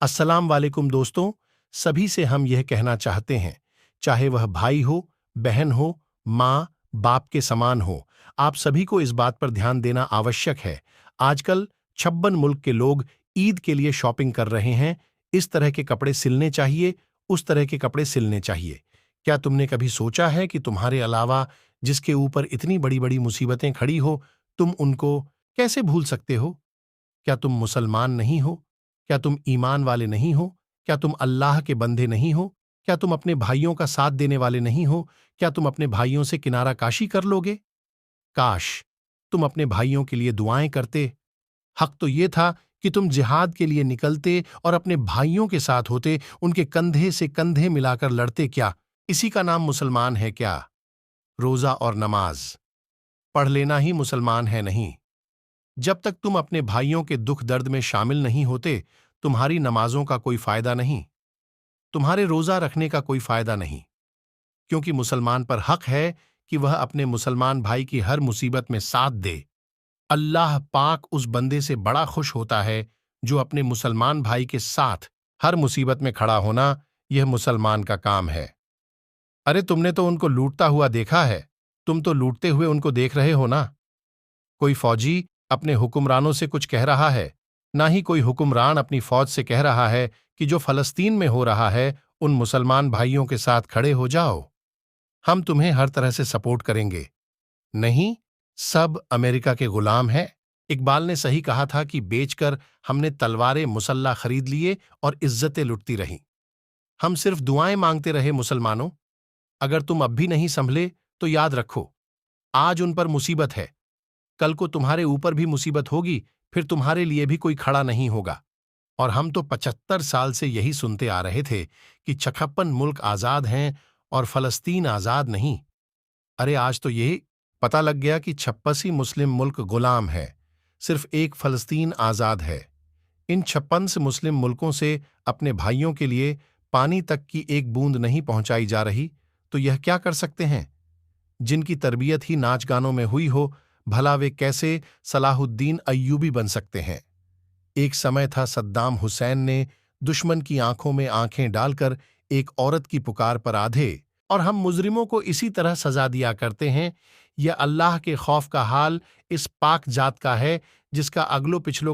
अस्सलाम वालेकुम दोस्तों। सभी से हम यह कहना चाहते हैं, चाहे वह भाई हो, बहन हो, माँ बाप के समान हो, आप सभी को इस बात पर ध्यान देना आवश्यक है। आजकल 56 मुल्क के लोग ईद के लिए शॉपिंग कर रहे हैं। इस तरह के कपड़े सिलने चाहिए, उस तरह के कपड़े सिलने चाहिए। क्या तुमने कभी सोचा है कि तुम्हारे अलावा जिसके ऊपर इतनी बड़ी बड़ी मुसीबतें खड़ी हो, तुम उनको कैसे भूल सकते हो? क्या तुम मुसलमान नहीं हो? क्या तुम ईमान वाले नहीं हो? क्या तुम अल्लाह के बंदे नहीं हो? क्या तुम अपने भाइयों का साथ देने वाले नहीं हो? क्या तुम अपने भाइयों से किनारा काशी कर लोगे? काश तुम अपने भाइयों के लिए दुआएं करते। हक तो ये था कि तुम जिहाद के लिए निकलते और अपने भाइयों के साथ होते, उनके कंधे से कंधे मिलाकर लड़ते। क्या इसी का नाम मुसलमान है? क्या रोजा और नमाज पढ़ लेना ही मुसलमान है? नहीं। जब तक तुम अपने भाइयों के दुख दर्द में शामिल नहीं होते, तुम्हारी नमाजों का कोई फायदा नहीं, तुम्हारे रोजा रखने का कोई फायदा नहीं। क्योंकि मुसलमान पर हक है कि वह अपने मुसलमान भाई की हर मुसीबत में साथ दे। अल्लाह पाक उस बंदे से बड़ा खुश होता है जो अपने मुसलमान भाई के साथ हर मुसीबत में खड़ा होना, यह मुसलमान का काम है। अरे तुमने तो उनको लूटता हुआ देखा है, तुम तो लूटते हुए उनको देख रहे हो ना। कोई फौजी अपने हुक्मरानों से कुछ कह रहा है, ना ही कोई हुक्मरान अपनी फौज से कह रहा है कि जो फलस्तीन में हो रहा है उन मुसलमान भाइयों के साथ खड़े हो जाओ, हम तुम्हें हर तरह से सपोर्ट करेंगे। नहीं, सब अमेरिका के गुलाम हैं। इकबाल ने सही कहा था कि बेचकर हमने तलवारें मुसल्ला खरीद लिए और इज्जतें लुटती रहीं। हम सिर्फ दुआएं मांगते रहे। मुसलमानों, अगर तुम अब भी नहीं संभले तो याद रखो, आज उन पर मुसीबत है, कल को तुम्हारे ऊपर भी मुसीबत होगी, फिर तुम्हारे लिए भी कोई खड़ा नहीं होगा। और हम तो 75 साल से यही सुनते आ रहे थे कि 56 मुल्क आजाद हैं और फलस्तीन आजाद नहीं। अरे आज तो ये पता लग गया कि 56 मुस्लिम मुल्क गुलाम है, सिर्फ एक फलस्तीन आजाद है। इन 56 से मुस्लिम मुल्कों से अपने भाइयों के लिए पानी तक की एक बूंद नहीं पहुंचाई जा रही, तो यह क्या कर सकते हैं? जिनकी तरबियत ही नाच गानों में हुई हो, भला वे कैसे सलाहुद्दीन अय्यूबी बन सकते हैं? एक समय था सद्दाम हुसैन ने दुश्मन की आंखों में आंखें डालकर एक औरत की पुकार पर आधे, और हम मुजरिमों को इसी तरह सजा दिया करते हैं। यह अल्लाह के खौफ का हाल इस पाक जात का है जिसका अगलो पिछलो